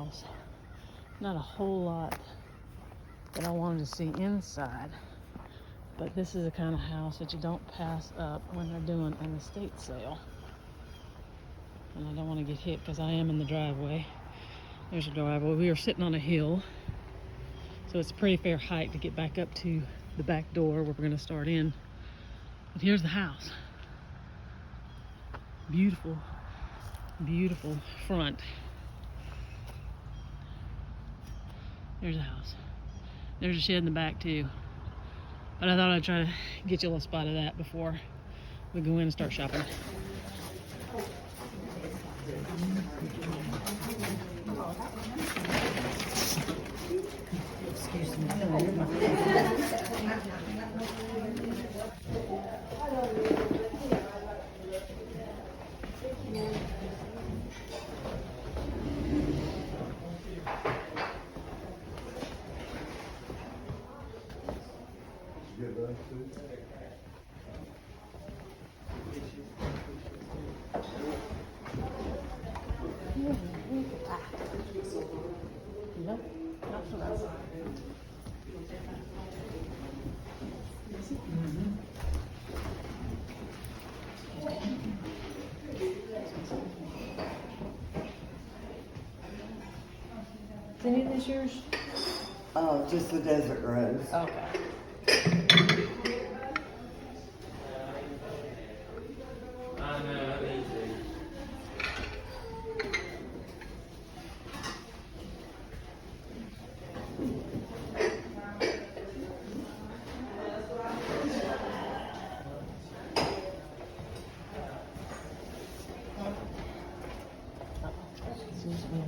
house. Not a whole lot that I wanted to see inside, but this is the kind of house that you don't pass up when they're doing an estate sale. And I don't want to get hit because I am in the driveway. There's a driveway. We are sitting on a hill, so it's a pretty fair height to get back up to the back door where we're going to start in. But here's the house. Beautiful, beautiful front. There's a house. There's a shed in the back too. But I thought I'd try to get you a little spot of that before we go in and start shopping. Excuse me. Is any of this yours? Oh, just the desert rose. Okay. Excuse me.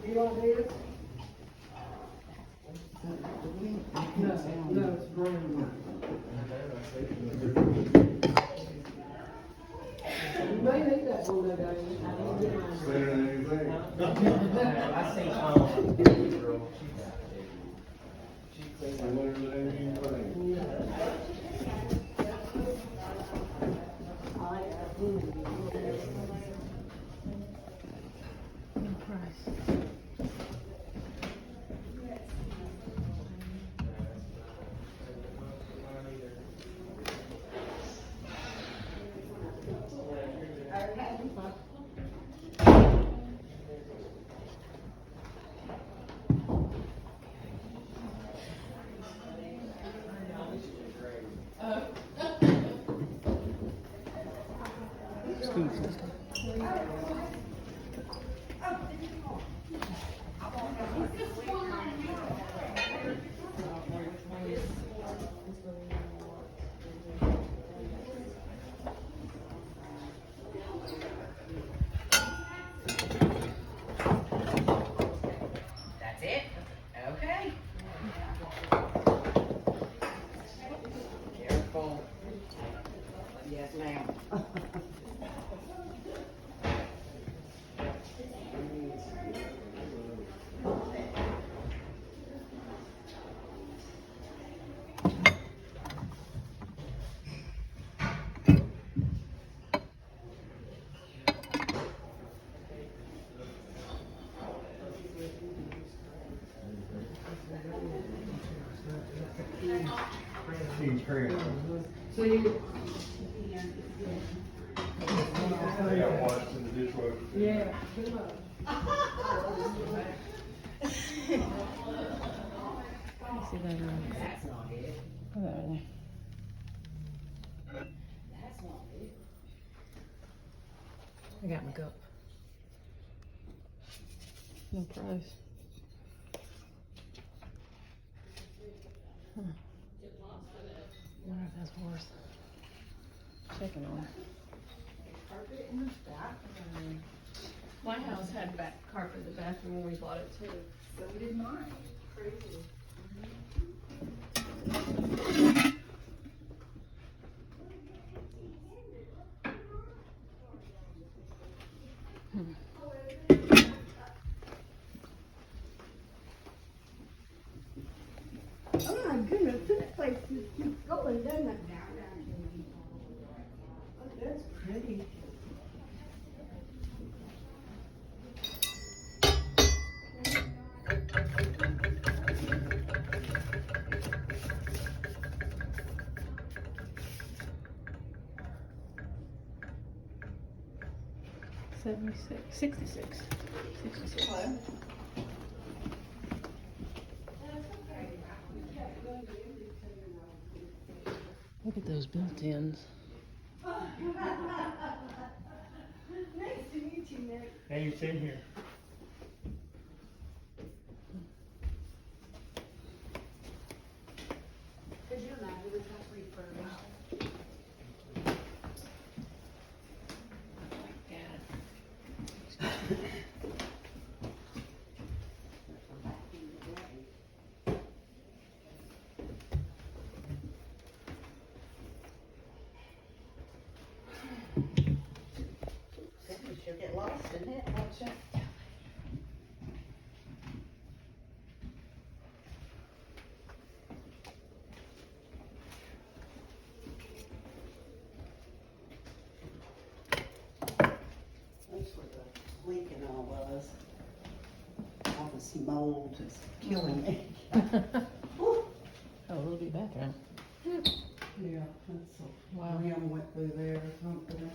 You want this? No, it's green. You may need that one today. Better than anything. I see Better than anything. That's it? Okay. Careful. Yes, ma'am. Huge crayon. See, They got washed in the dishwasher. Yeah. Good luck. See that? That's not it. Oh, there. That's not it. I got my cup. No price. Huh. Wonder if that's worth checking on. Carpet in the bathroom. My house had back carpet in the bathroom when we bought it too. So did mine. Crazy. Oh my goodness, this place just keeps going, doesn't it? That's pretty. $66. Look at those built-ins. Nice to meet you, Nick. Hey, you sitting here. Could you imagine if that's refurbished? She'll get lost in it, won't she? That's where the leak and all was. All this mold is killing me. Oh, a little bit bathroom. Yeah, that's a Wow. rim went through there or something.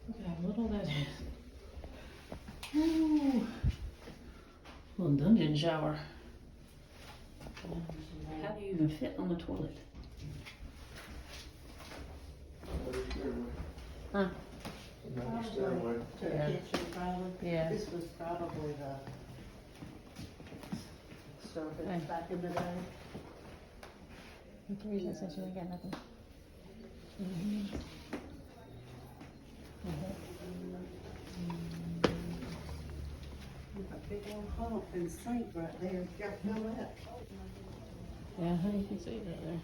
Look at how little that is. Ooh. Little dungeon shower. How do you even fit on the toilet? Huh? Another stairway. To the Yeah. kitchen probably. Yeah. This was probably the service Hey. back in the day. The reason says you ain't got nothing. A big old hump and sink right there. You got to know that. Yeah, you can see that there.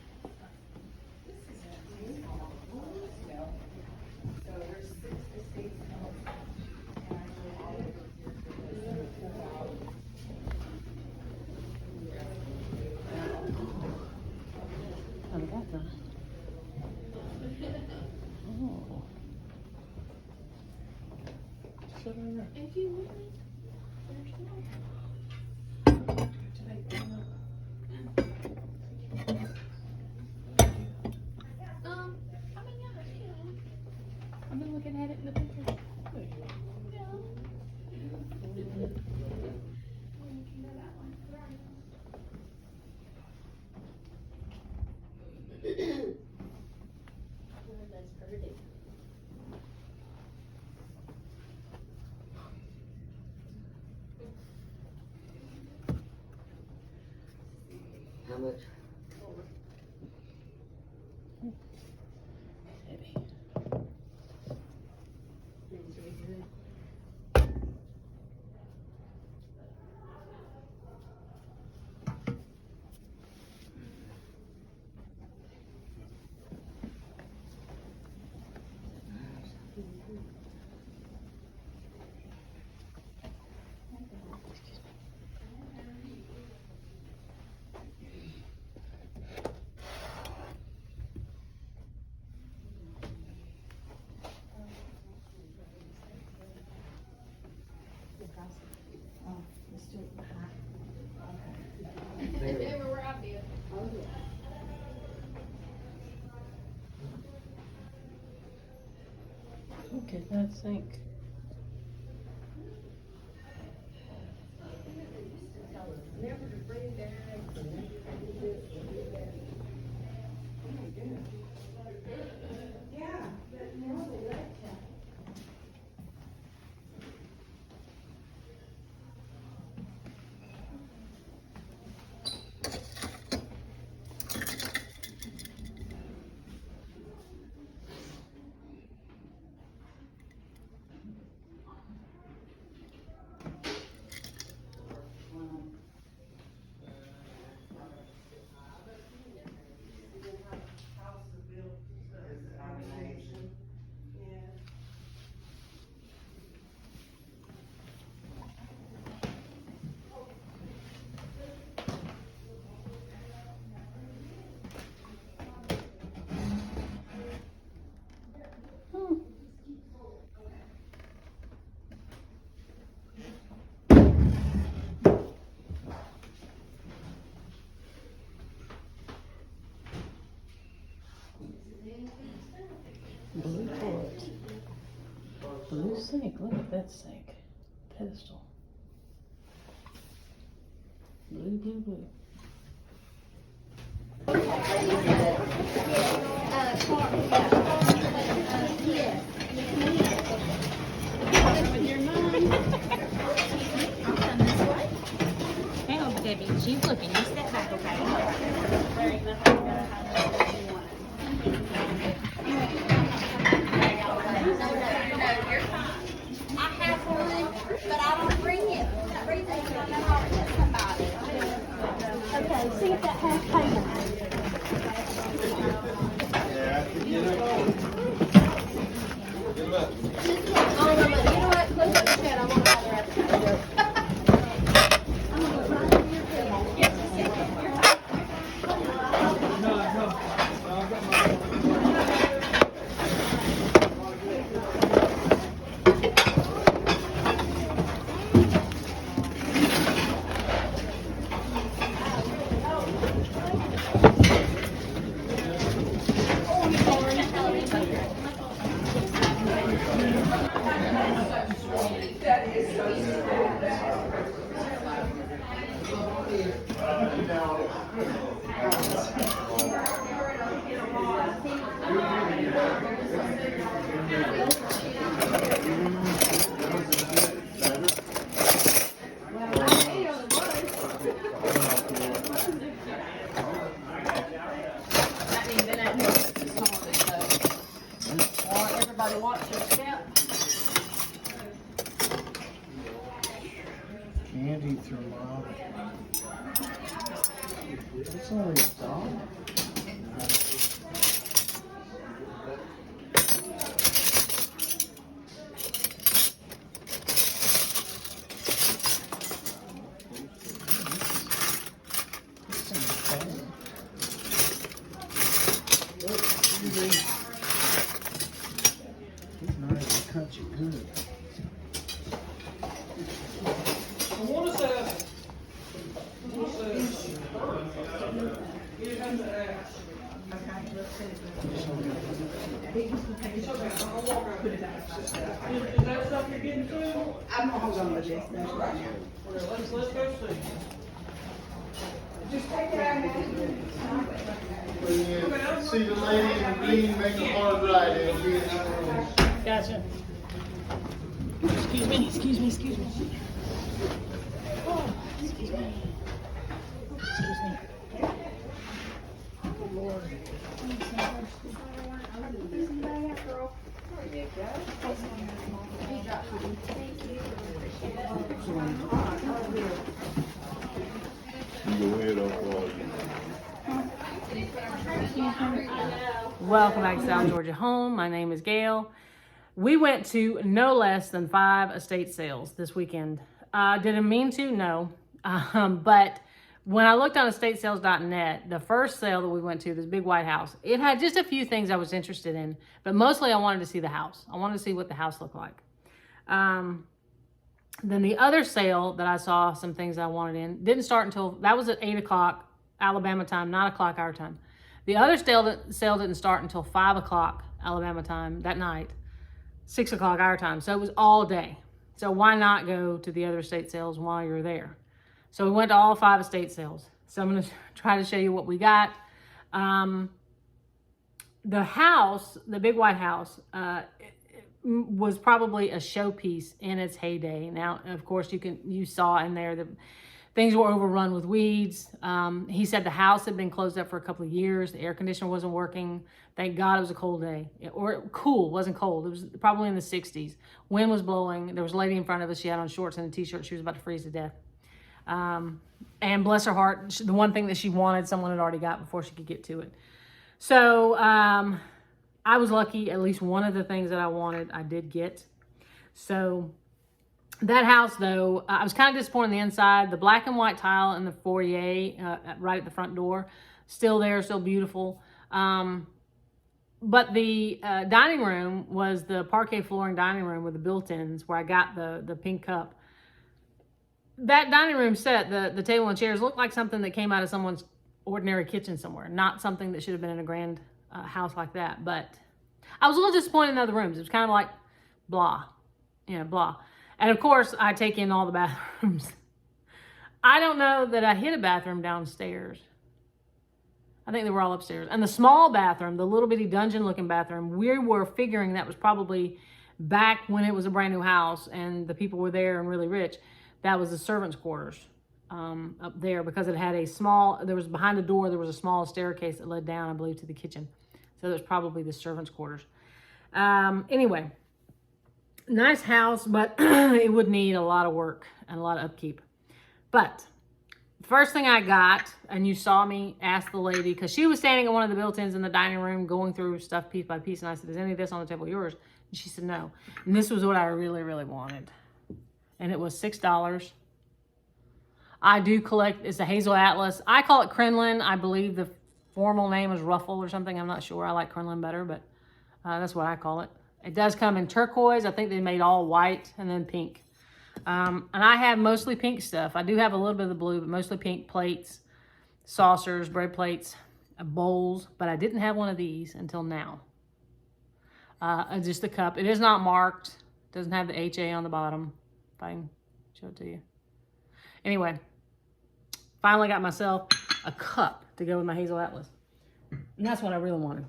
Oh, the bathroom. Oh. Sit over there. If you want, there's I mean, yeah. I've been looking at it in the picture. Yeah. That's pretty. How much? Heavy. Remember where I did. Look at that sink. Blue toilet. Blue sink. Look at that sink. Pedestal. Blue, blue, blue. Hang on, Debbie. She's looking. You step back, I have one, but I don't bring it. Bring it, I know I'll get somebody. Okay, see if that has payment. Oh, no, but you know what? Close up the shed. I want to have the rest of it. I'm gonna go right in your table. Everybody wants your step. Candy thermometer. It's only $1. It's nice to cut you good. I'm gonna hold on to this, that's right now. Let's go see. Just take it out now. See the lady in the green make a hard right and be in that room. Gotcha. Excuse me, excuse me, excuse me. Oh, excuse me. Excuse me. Oh, Lord. Welcome back to South Georgia Home. My name is Gail. We went to no less than 5 estate sales this weekend. Didn't mean to, no. But when I looked on estatesales.net, the first sale that we went to, this big white house, it had just a few things I was interested in, but mostly I wanted to see the house. I wanted to see what the house looked like. Then the other sale that I saw some things I wanted in didn't start until, that was at 8 o'clock Alabama time, 9 o'clock our time. The other sale didn't start until 5 o'clock Alabama time that night. 6 o'clock our time. So it was all day. So why not go to the other estate sales while you're there? So we went to all 5 estate sales. So I'm going to try to show you what we got. The house, the big white house, was probably a showpiece in its heyday. Now, of course, you saw in there that things were overrun with weeds. He said the house had been closed up for a couple of years. The air conditioner wasn't working. Thank God it was a cold day. Or cool, wasn't cold. It was probably in the 60s. Wind was blowing. There was a lady in front of us. She had on shorts and a t-shirt. She was about to freeze to death. And bless her heart, the one thing that she wanted, someone had already got before she could get to it. So I was lucky. At least one of the things that I wanted, I did get. So that house, though, I was kind of disappointed in the inside. The black and white tile in the foyer, right at the front door, still there, still beautiful. But the dining room was the parquet flooring dining room with the built-ins where I got the pink cup. That dining room set, the table and chairs, looked like something that came out of someone's ordinary kitchen somewhere, not something that should have been in a grand house like that. But I was a little disappointed in the other rooms. It was kind of like blah, blah. And of course, I take in all the bathrooms. I don't know that I hit a bathroom downstairs. I think they were all upstairs. And the small bathroom, the little bitty dungeon looking bathroom, we were figuring that was probably back when it was a brand new house and the people were there and really rich. That was the servants' quarters up there because it had there was behind the door, there was a small staircase that led down, I believe, to the kitchen. So that was probably the servants' quarters. Anyway, nice house, but it would need a lot of work and a lot of upkeep. But first thing I got, and you saw me ask the lady, because she was standing at one of the built-ins in the dining room going through stuff piece by piece, and I said, is any of this on the table yours? And she said no. And this was what I really, really wanted. And it was $6. I do collect, it's a Hazel Atlas. I call it Crinoline. I believe the formal name is Ruffle or something. I'm not sure. I like Crinoline better, but that's what I call it. It does come in turquoise. I think they made all white and then pink. And I have mostly pink stuff. I do have a little bit of the blue, but mostly pink plates, saucers, bread plates, bowls. But I didn't have one of these until now. Just a cup. It is not marked. Doesn't have the HA on the bottom. If I can show it to you. Anyway, finally got myself a cup to go with my Hazel Atlas. And that's what I really wanted.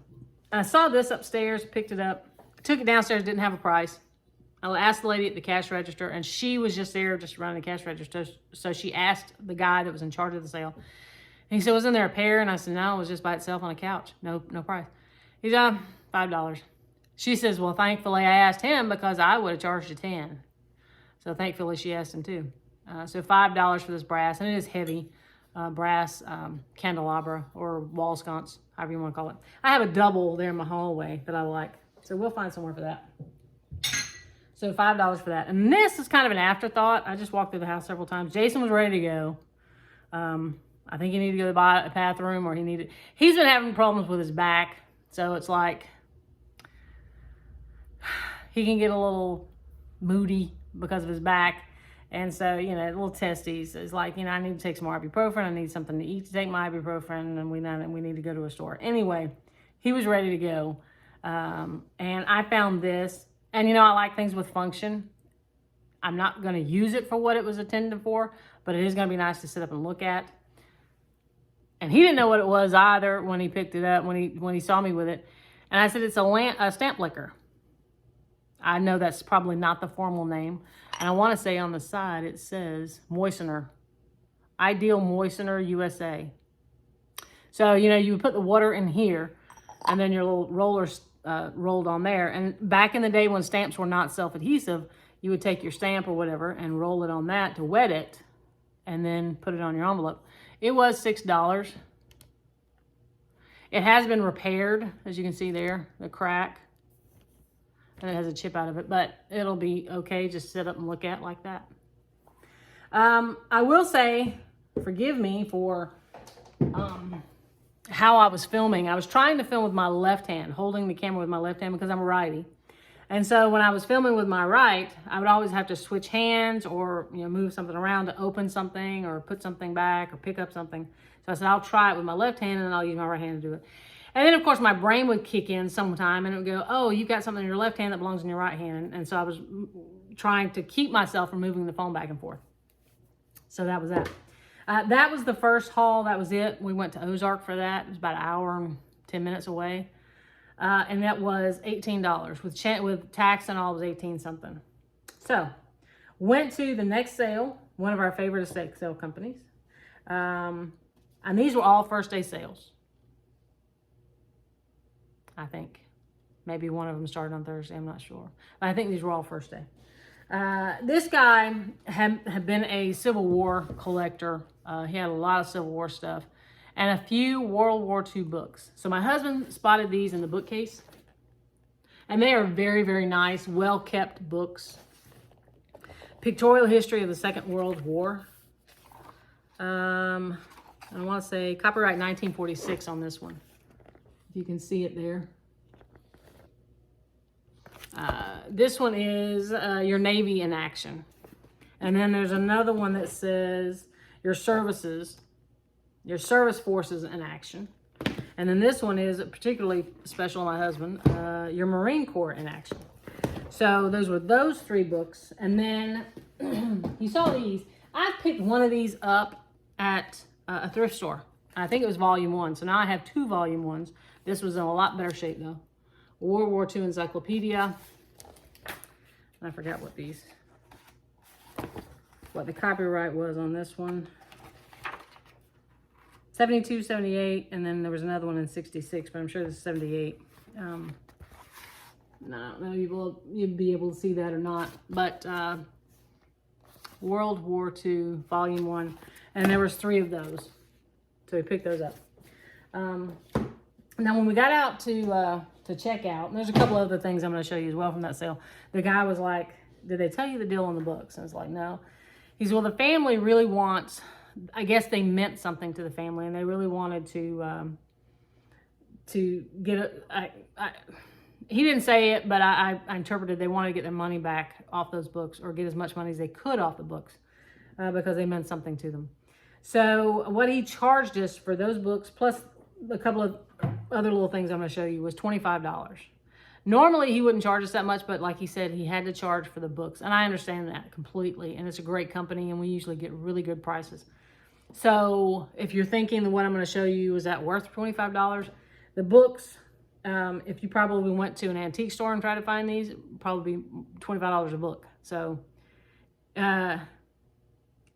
And I saw this upstairs, picked it up, took it downstairs, didn't have a price. I asked the lady at the cash register, and she was just there, just running the cash register. So she asked the guy that was in charge of the sale. And he said, wasn't there a pair? And I said, no, it was just by itself on a couch. No price. He said, $5. She says, well, thankfully I asked him because I would have charged you $10. So thankfully she asked him too. So $5 for this brass, and it is heavy brass candelabra or wall sconce, however you want to call it. I have a double there in my hallway that I like. So we'll find somewhere for that. So $5 for that. And this is kind of an afterthought. I just walked through the house several times. Jason was ready to go. I think he needed to go to the bathroom, or he's been having problems with his back. So it's like he can get a little moody because of his back. And so, a little testes. It's like, I need to take some more ibuprofen. I need something to eat to take my ibuprofen, and we need to go to a store. Anyway, he was ready to go. And I found this. And, I like things with function. I'm not going to use it for what it was intended for, but it is going to be nice to sit up and look at. And he didn't know what it was either when he picked it up, when he saw me with it. And I said, it's a stamp licker. I know that's probably not the formal name. And I want to say on the side, it says moistener. Ideal Moistener USA. So, you would put the water in here, and then your little rollers rolled on there. And back in the day when stamps were not self-adhesive, you would take your stamp or whatever and roll it on that to wet it, and then put it on your envelope. It was $6. It has been repaired, as you can see there, the crack. And it has a chip out of it, but it'll be okay. Just sit up and look at like that. I will say, forgive me for how I was filming. I was trying to film with my left hand, holding the camera with my left hand because I'm a righty. And so when I was filming with my right, I would always have to switch hands or move something around to open something or put something back or pick up something. So I said, I'll try it with my left hand and then I'll use my right hand to do it. And then, of course, my brain would kick in sometime and it would go, oh, you've got something in your left hand that belongs in your right hand. And so I was trying to keep myself from moving the phone back and forth. So that was that. That was the first haul. That was it. We went to Ozark for that. It was about an hour and 10 minutes away. And that was $18. With tax and all, it was 18 something. So, went to the next sale, one of our favorite estate sale companies. And these were all first day sales. I think. Maybe one of them started on Thursday, I'm not sure. But I think these were all first day. This guy had been a Civil War collector. He had a lot of Civil War stuff and a few World War II books. So my husband spotted these in the bookcase. And they are very, very nice, well-kept books. Pictorial history of the Second World War. I want to say copyright 1946 on this one. If you can see it there. This one is your Navy in action. And then there's another one that says your service forces in action. And then this one is particularly special to my husband, your Marine Corps in action. So those were those 3 books. And then you saw these. I picked one of these up at a thrift store. I think it was volume 1. So now I have 2 volume 1s. This was in a lot better shape though. World War II Encyclopedia. I forgot what the copyright was on this one. 72, 78, and then there was another one in 66, but I'm sure this is 78. I don't know if you'd be able to see that or not, but World War II, Volume 1, and there was 3 of those. So we picked those up. Now when we got out to check out, and there's a couple other things I'm going to show you as well from that sale. The guy was like, did they tell you the deal on the books? And I was like, no. He said, well, the family really wants, I guess they meant something to the family, and they really wanted to get he didn't say it, but I interpreted they wanted to get their money back off those books, or get as much money as they could off the books, because they meant something to them. So what he charged us for those books, plus a couple of other little things I'm going to show you, was $25. Normally he wouldn't charge us that much, but like he said, he had to charge for the books, and I understand that completely, and it's a great company, and we usually get really good prices. So if you're thinking that what I'm going to show you, is that worth $25? The books, if you probably went to an antique store and tried to find these, probably be $25 a book. So I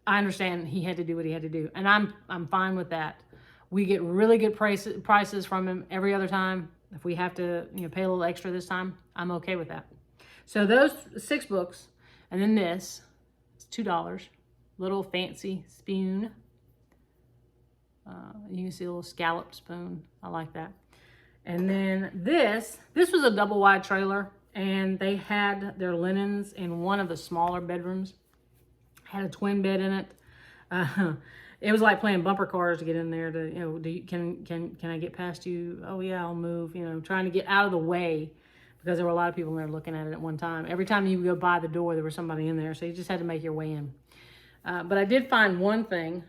understand he had to do what he had to do, and I'm fine with that. We get really good prices from him every other time. If we have to pay a little extra this time, I'm okay with that. So those 6 books, and then this, it's $2. Little fancy spoon. You can see a little scallop spoon. I like that. And then this was a double wide trailer, and they had their linens in one of the smaller bedrooms. Had a twin bed in it. It was like playing bumper cars to get in there to, can I get past you? Oh yeah, I'll move, trying to get out of the way, because there were a lot of people in there looking at it at one time. Every time you would go by the door, there was somebody in there. So you just had to make your way in. But I did find one thing,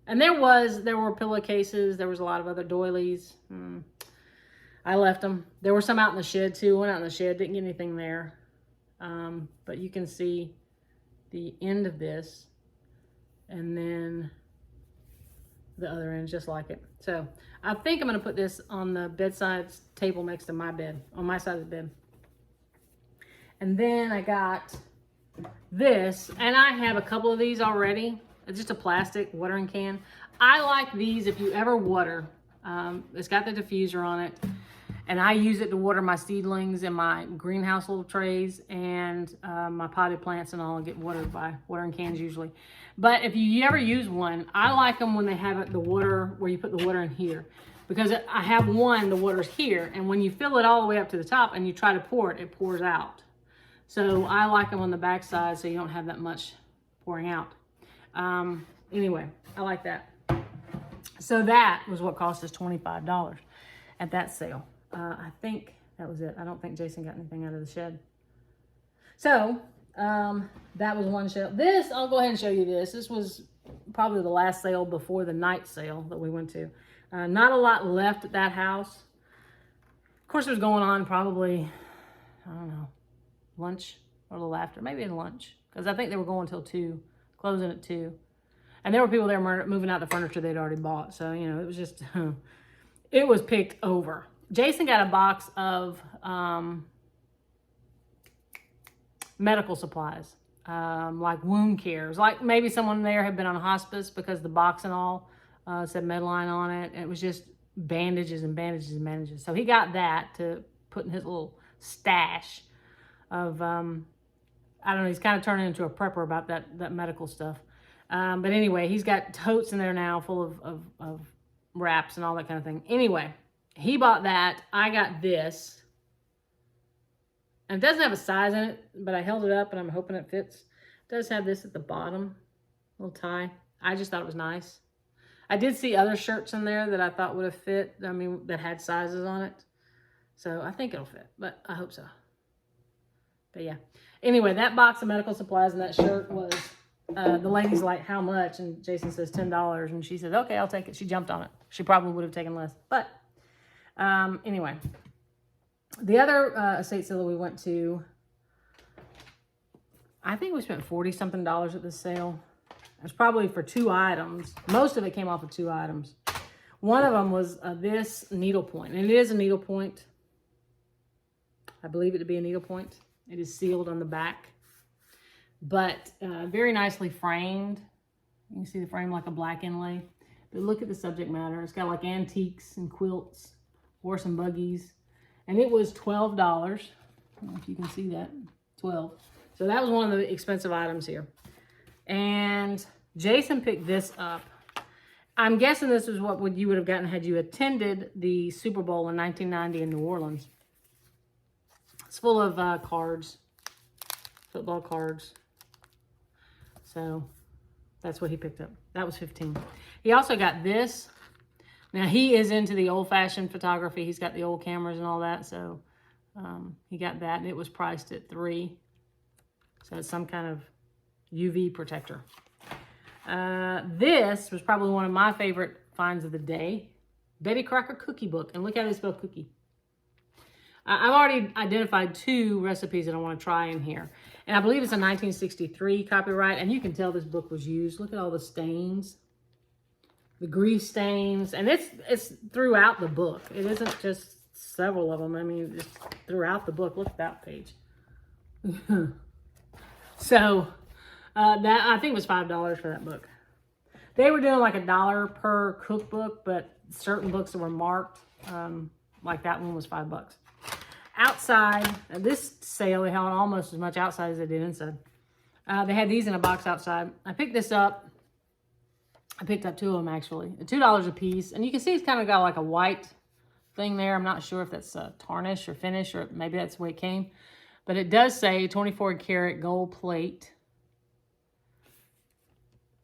and there were pillowcases. There was a lot of other doilies. I left them. There were some out in the shed too. Went out in the shed, didn't get anything there. But you can see the end of this, and then the other end, just like it. So I think I'm going to put this on the bedside table next to my bed, on my side of the bed. And then I got this, and I have a couple of these already. It's just a plastic watering can. I like these if you ever water. It's got the diffuser on it, and I use it to water my seedlings and my greenhouse little trays, and my potted plants and all get watered by watering cans usually. But if you ever use one, I like them when they have it, the water, where you put the water in here. Because I have one, the water's here, and when you fill it all the way up to the top and you try to pour it, it pours out. So I like them on the back side so you don't have that much pouring out. Anyway, I like that. So that was what cost us $25 at that sale. I think that was it. I don't think Jason got anything out of the shed. So that was one sale. I'll go ahead and show you this. This was probably the last sale before the night sale that we went to. Not a lot left at that house. Of course, it was going on probably, I don't know, lunch or a little after, maybe in lunch, because I think they were going till 2, closing at 2. And there were people there moving out the furniture they'd already bought. So, you know, it was just, it was picked over. Jason got a box of medical supplies, like wound cares. Like maybe someone there had been on hospice because the box and all said Medline on it. It was just bandages and bandages and bandages. So he got that to put in his little stash of, I don't know, he's kind of turning into a prepper about that medical stuff. But anyway, he's got totes in there now full of wraps and all that kind of thing. Anyway, he bought that. I got this. And it doesn't have a size in it, but I held it up and I'm hoping it fits. It does have this at the bottom, little tie. I just thought it was nice. I did see other shirts in there that I thought would have fit. I mean, that had sizes on it. So I think it'll fit, but I hope so. But yeah. Anyway, that box of medical supplies and that shirt was, the lady's like, how much? And Jason says $10. And she says, okay, I'll take it. She jumped on it. She probably would have taken less. But anyway, the other estate sale that we went to, I think we spent $40-something at this sale. It was probably for 2 items. Most of it came off of 2 items. One of them was this needlepoint. And it is a needlepoint. I believe it to be a needlepoint. It is sealed on the back. But very nicely framed. You can see the frame like a black inlay. But look at the subject matter. It's got like antiques and quilts, horse and buggies. And it was $12. I don't know if you can see that. 12. So that was one of the expensive items here. And Jason picked this up. I'm guessing this is what you would have gotten had you attended the Super Bowl in 1990 in New Orleans. It's full of cards, football cards. So that's what he picked up. That was $15. He also got this. Now he is into the old-fashioned photography. He's got the old cameras and all that. So he got that, and it was priced at $3. So it's some kind of UV protector. This was probably one of my favorite finds of the day. Betty Crocker cookie book. And look how they spell cookie. I've already identified 2 recipes that I want to try in here. And I believe it's a 1963 copyright. And you can tell this book was used. Look at all the stains. The grease stains. And it's throughout the book. It isn't just several of them. I mean, it's throughout the book. Look at that page. So, that I think was $5 for that book. They were doing like $1 per cookbook, but certain books that were marked, like that one was $5. Outside, this sale, they held almost as much outside as they did inside. They had these in a box outside. I picked this up. I picked up 2 of them, actually. $2 a piece. And you can see it's kind of got like a white thing there. I'm not sure if that's tarnish or finish, or maybe that's the way it came. But it does say 24 karat gold plate.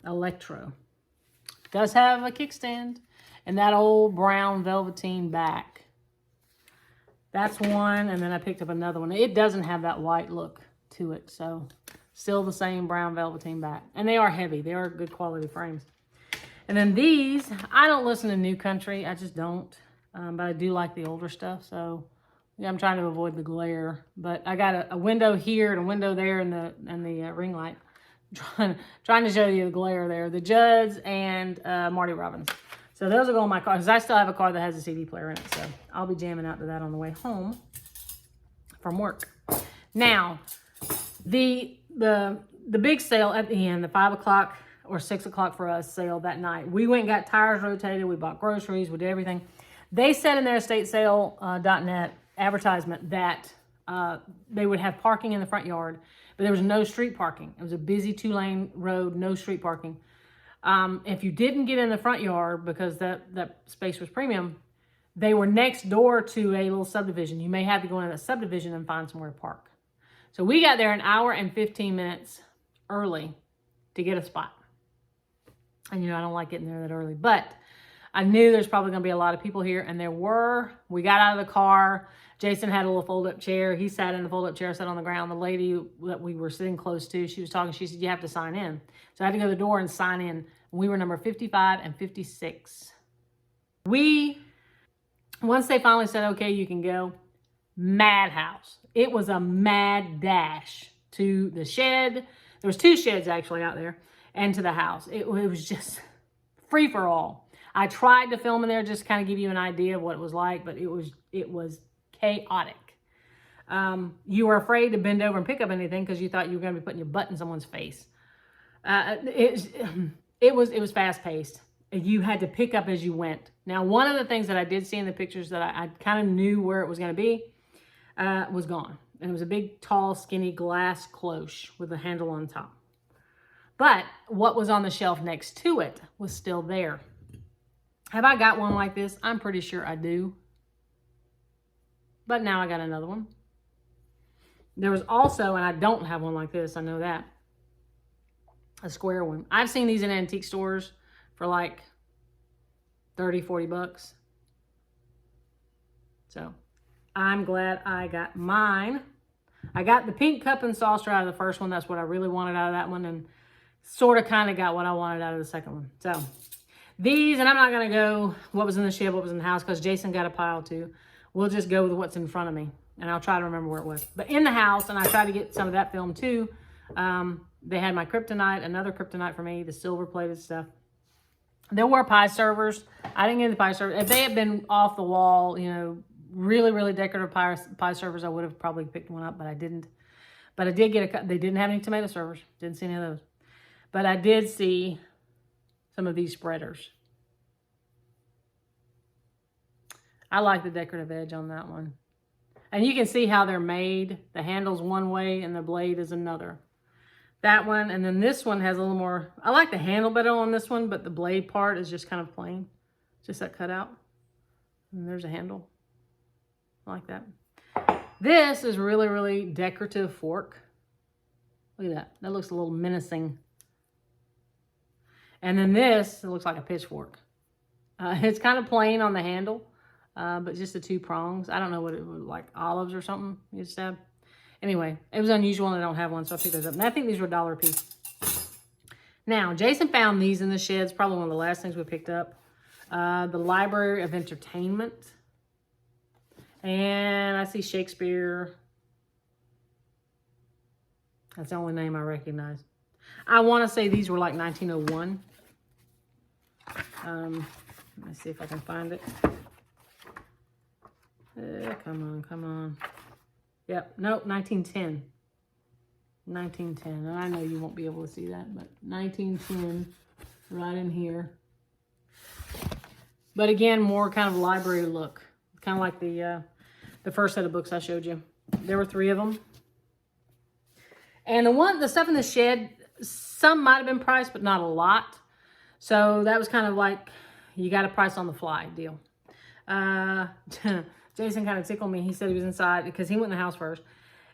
Electro. It does have a kickstand. And that old brown velveteen back. That's one, and then I picked up another one. It doesn't have that white look to it, so still the same brown velveteen back. And they are heavy. They are good quality frames. And then these, I don't listen to new country. I just don't. But I do like the older stuff, so yeah, I'm trying to avoid the glare. But I got a window here and a window there and the ring light. Trying to show you the glare there. The Judds and Marty Robbins. So those will go in my car, because I still have a car that has a CD player in it. So I'll be jamming out to that on the way home from work. Now, the big sale at the end, the 5 o'clock or 6 o'clock for us sale that night. We went and got tires rotated. We bought groceries. We did everything. They said in their estatesale.net advertisement that they would have parking in the front yard, but there was no street parking. It was a busy 2-lane road, no street parking. If you didn't get in the front yard because that space was premium, they were next door to a little subdivision. You may have to go into that subdivision and find somewhere to park. So we got there an hour and 15 minutes early to get a spot. And, I don't like getting there that early, but I knew there's probably going to be a lot of people here, and there were. We got out of the car. Jason had a little fold-up chair. He sat in the fold-up chair, sat on the ground. The lady that we were sitting close to, she was talking. She said, you have to sign in. So I had to go to the door and sign in. We were number 55 and 56. Once they finally said, okay, you can go, madhouse. It was a mad dash to the shed. There was 2 sheds actually out there, and to the house. It was just free for all. I tried to film in there just to kind of give you an idea of what it was like, but it was chaotic. You were afraid to bend over and pick up anything because you thought you were going to be putting your butt in someone's face. It was fast paced. You had to pick up as you went. Now, one of the things that I did see in the pictures that I kind of knew where it was going to be was gone. And it was a big, tall, skinny glass cloche with a handle on top. But what was on the shelf next to it was still there. Have I got one like this? I'm pretty sure I do. But now I got another one. There was also, and I don't have one like this, I know that, a square one. I've seen these in antique stores for like 30, 40 bucks. So I'm glad I got mine. I got the pink cup and saucer out of the first one. That's what I really wanted out of that one, and sort of kind of got what I wanted out of the second one. So these, and I'm not going to go what was in the shed, what was in the house, because Jason got a pile too. We'll just go with what's in front of me, and I'll try to remember where it was. But in the house, and I tried to get some of that film too, they had my kryptonite, another kryptonite for me, the silver plated stuff. There were pie servers. I didn't get the pie servers. If they had been off the wall, you know, really, really decorative pie servers, I would have probably picked one up, but I didn't. But I did get they didn't have any tomato servers. Didn't see any of those. But I did see some of these spreaders. I like the decorative edge on that one. And you can see how they're made. The handle's one way and the blade is another. That one, and then this one has a little more, I like the handle better on this one, but the blade part is just kind of plain. Just that cutout. And there's a handle. I like that. This is really, really decorative fork. Look at that. That looks a little menacing. And then this, it looks like a pitchfork. It's kind of plain on the handle, but just the 2 prongs. I don't know what it would like, olives or something you stab. Anyway, it was unusual and I don't have one, so I picked those up. And I think these were $1 a piece. Now, Jason found these in the sheds, probably one of the last things we picked up. The Library of Entertainment. And I see Shakespeare. That's the only name I recognize. I want to say these were like 1901. Let me see if I can find it. Come on, come on. Yep, nope, 1910. 1910, and I know you won't be able to see that, but 1910, right in here. But again, more kind of library look. Kind of like the first set of books I showed you. There were 3 of them. And the stuff in the shed, some might have been priced, but not a lot. So that was kind of like, you got a price on the fly deal. Jason kind of tickled me. He said he was inside because he went in the house first.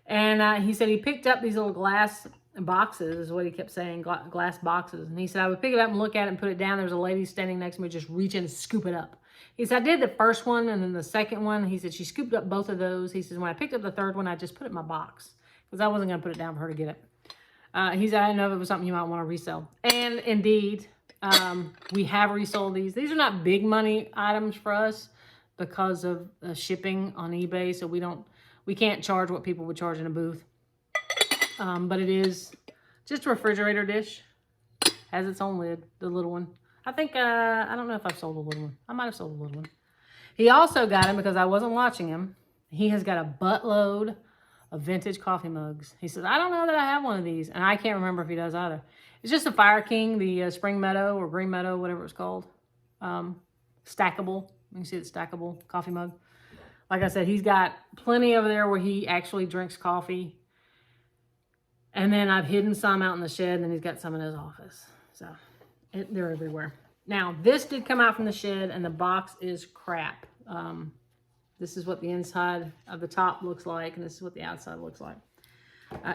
And he said he picked up these little glass boxes, is what he kept saying, glass boxes. And he said, I would pick it up and look at it and put it down. There was a lady standing next to me just reaching to scoop it up. He said, I did the first one and then the second one. He said, she scooped up both of those. He says, when I picked up the third one, I just put it in my box because I wasn't going to put it down for her to get it. He said, I didn't know if it was something you might want to resell. And indeed, we have resold these. These are not big money items for us because of shipping on eBay. So we can't charge what people would charge in a booth. But it is just a refrigerator dish. Has its own lid, the little one. I think, I don't know if I've sold the little one. I might have sold the little one. He also got him, because I wasn't watching him, he has got a buttload of vintage coffee mugs. He says, I don't know that I have one of these. And I can't remember if he does either. It's just a Fire King, the Spring Meadow or Green Meadow, whatever it's called. Stackable. You can see it's stackable coffee mug. Like I said, he's got plenty over there where he actually drinks coffee. And then I've hidden some out in the shed, and he's got some in his office. So they're everywhere. Now, this did come out from the shed, and the box is crap. This is what the inside of the top looks like, and this is what the outside looks like.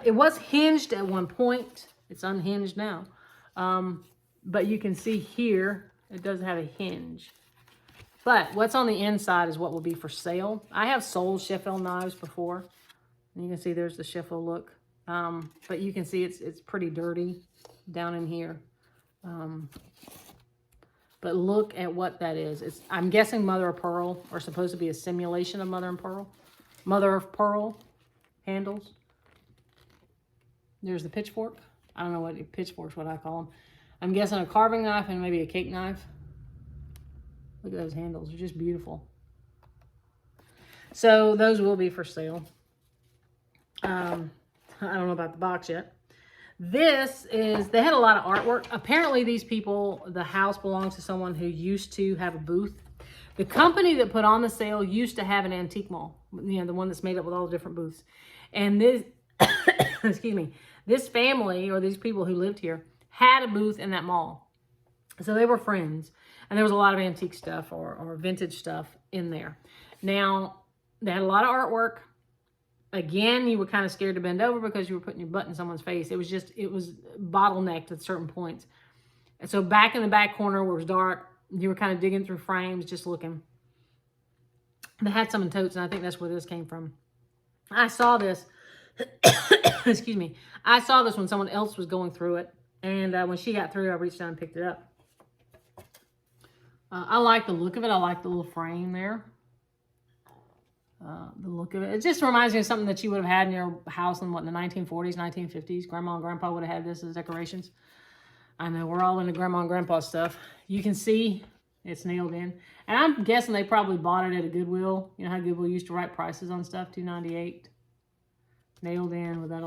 It was hinged at one point. It's unhinged now. But you can see here, it does have a hinge. But what's on the inside is what will be for sale. I have sold Sheffield knives before. And you can see there's the Sheffield look. But you can see it's pretty dirty down in here. But look at what that is. I'm guessing mother of pearl, or supposed to be a simulation of mother of pearl handles. There's the pitchfork. I don't know what pitchfork's what I call them. I'm guessing a carving knife and maybe a cake knife. Look at those handles. They're just beautiful. So those will be for sale. I don't know about the box yet. This is, they had a lot of artwork. Apparently these people, the house belongs to someone who used to have a booth. The company that put on the sale used to have an antique mall. You know, the one that's made up with all the different booths. And this, excuse me, this family or these people who lived here had a booth in that mall. So they were friends. And there was a lot of antique stuff or vintage stuff in there. Now, they had a lot of artwork. Again, you were kind of scared to bend over because you were putting your butt in someone's face. It was bottlenecked at certain points. And so back in the back corner where it was dark, you were kind of digging through frames, just looking. They had some in totes, and I think that's where this came from. I saw this, excuse me. I saw this when someone else was going through it. And when she got through, I reached down and picked it up. I like the look of it. I like the little frame there. The look of it. It just reminds me of something that you would have had in your house in, what, in the 1940s, 1950s. Grandma and Grandpa would have had this as decorations. I know, we're all into Grandma and Grandpa stuff. You can see it's nailed in. And I'm guessing they probably bought it at a Goodwill. You know how Goodwill used to write prices on stuff? $2.98. Nailed in with that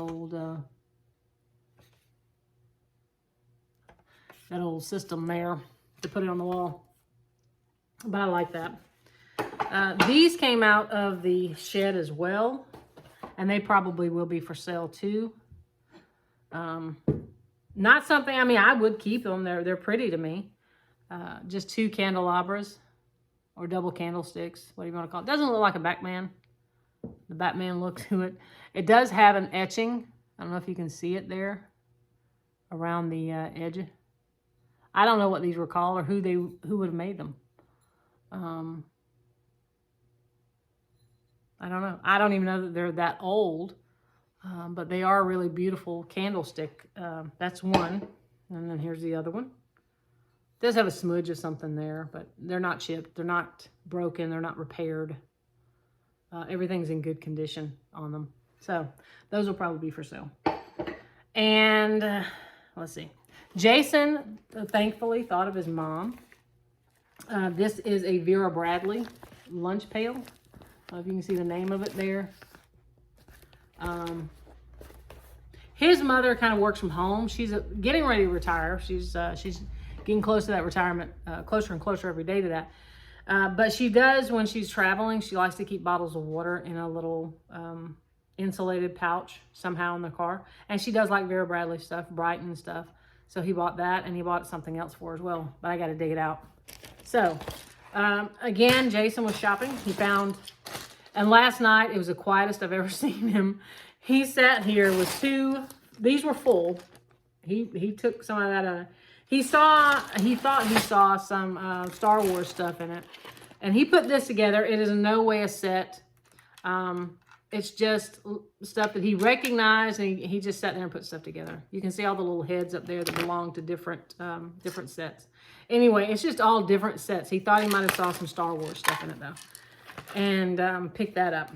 old system there to put it on the wall. But I like that. These came out of the shed as well, and they probably will be for sale too. Not something, I mean, I would keep them. They're pretty to me. Just 2 candelabras or double candlesticks, whatever you want to call it. Doesn't look like a Batman. The Batman look to it. It does have an etching. I don't know if you can see it there around the edge. I don't know what these were called or who would have made them. I don't know. I don't even know that they're that old, but they are a really beautiful candlestick. That's one. And then here's the other one. It does have a smudge of something there, but they're not chipped. They're not broken. They're not repaired. Everything's in good condition on them. So those will probably be for sale. And let's see. Jason, thankfully, thought of his mom. This is a Vera Bradley lunch pail. If you can see the name of it there. His mother kind of works from home. She's getting ready to retire. She's getting close to that retirement, closer and closer every day to that. But she does, when she's traveling, she likes to keep bottles of water in a little insulated pouch somehow in the car. And she does like Vera Bradley stuff, Brighton stuff. So he bought that, and he bought something else for her as well. But I got to dig it out. So, again, Jason was shopping. He found, and last night, it was the quietest I've ever seen him. He sat here with 2, these were full. He took some of that, he thought he saw some Star Wars stuff in it. And he put this together. It is in no way a set. It's just stuff that he recognized, and he just sat there and put stuff together. You can see all the little heads up there that belong to different sets. Anyway, it's just all different sets. He thought he might have saw some Star Wars stuff in it, though. And picked that up.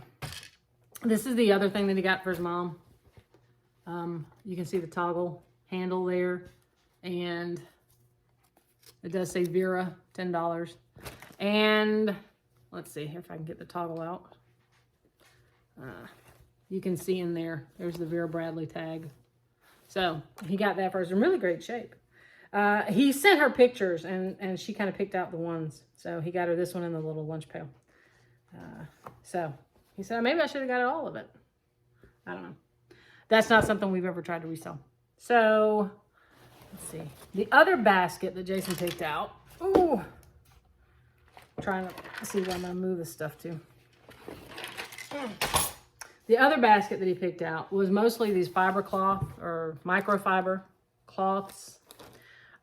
This is the other thing that he got for his mom. You can see the toggle handle there. And it does say Vera, $10. And let's see if I can get the toggle out. You can see in there's the Vera Bradley tag. So he got that for us in really great shape. He sent her pictures, and she kind of picked out the ones. So he got her this one in the little lunch pail. So he said, maybe I should have got all of it. I don't know. That's not something we've ever tried to resell. So let's see. The other basket that Jason picked out. Ooh. I'm trying to see where I'm going to move this stuff to. The other basket that he picked out was mostly these fiber cloth or microfiber cloths.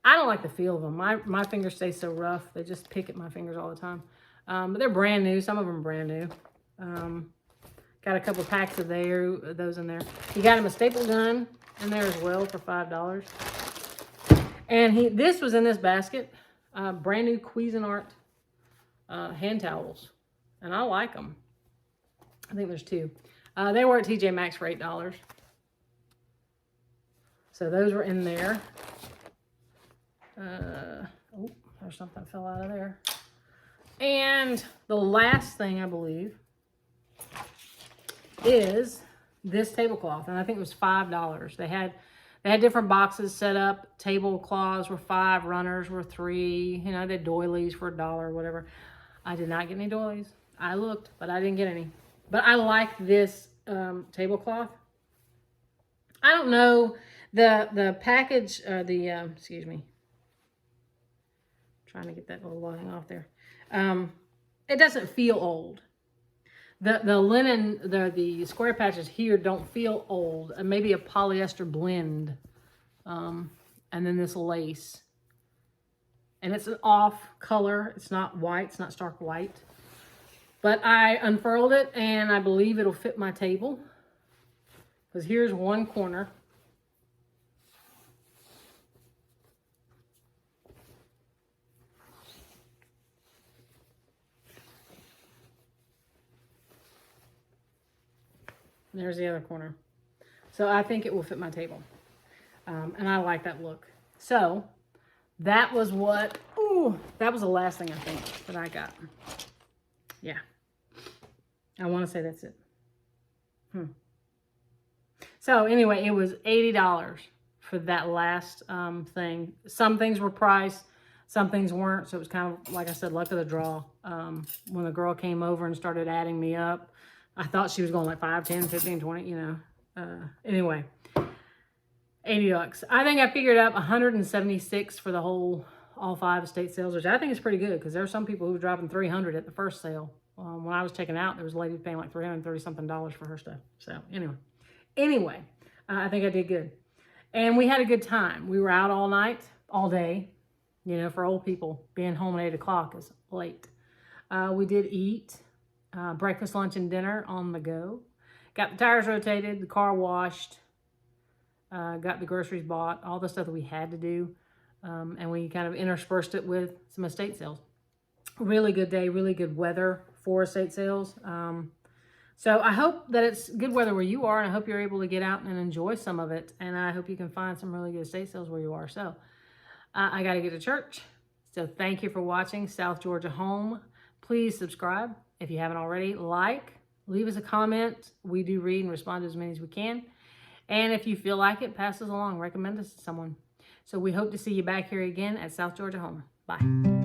I don't like the feel of them. My fingers stay so rough. They just pick at my fingers all the time. But they're brand new. Some of them are brand new. Got a couple packs of those in there. He got him a staple gun in there as well for $5. And this was in this basket. brand new Cuisinart hand towels. And I like them. I think there's 2. They were at TJ Maxx for $8. So those were in there. Oh, there's something fell out of there. And the last thing I believe is this tablecloth, and I think it was $5. They had different boxes set up. Tablecloths were $5, runners were $3. You know, they had doilies for $1, whatever. I did not get any doilies. I looked, but I didn't get any. But I like this tablecloth. I don't know the package. Excuse me. Trying to get that little line off there. It doesn't feel old. The linen, the square patches here don't feel old. Maybe a polyester blend. And then this lace. And it's an off color. It's not white. It's not stark white. But I unfurled it, and I believe it'll fit my table. Because here's one corner. There's the other corner. So I think it will fit my table. And I like that look. So that was that was the last thing I think that I got. Yeah. I want to say that's it. So anyway, it was $80 for that last thing. Some things were priced, some things weren't. So it was kind of, like I said, luck of the draw. When the girl came over and started adding me up, I thought she was going like 5, 10, 15, 20, you know. Anyway, $80. I think I figured out $176 for all 5 estate sales, which I think is pretty good because there are some people who were dropping $300 at the first sale. When I was checking out, there was a lady paying like $330 something for her stuff. So anyway, I think I did good. And we had a good time. We were out all night, all day. You know, for old people, being home at 8 o'clock is late. We did eat. Breakfast, lunch, and dinner on the go. Got the tires rotated, the car washed, got the groceries bought, all the stuff that we had to do. And we kind of interspersed it with some estate sales. Really good day, really good weather for estate sales. So I hope that it's good weather where you are, and I hope you're able to get out and enjoy some of it. And I hope you can find some really good estate sales where you are. So I got to get to church. So thank you for watching South Georgia Home. Please subscribe if you haven't already. Like, leave us a comment. We do read and respond to as many as we can. And if you feel like it, pass us along. Recommend us to someone. So we hope to see you back here again at South Georgia Home. Bye.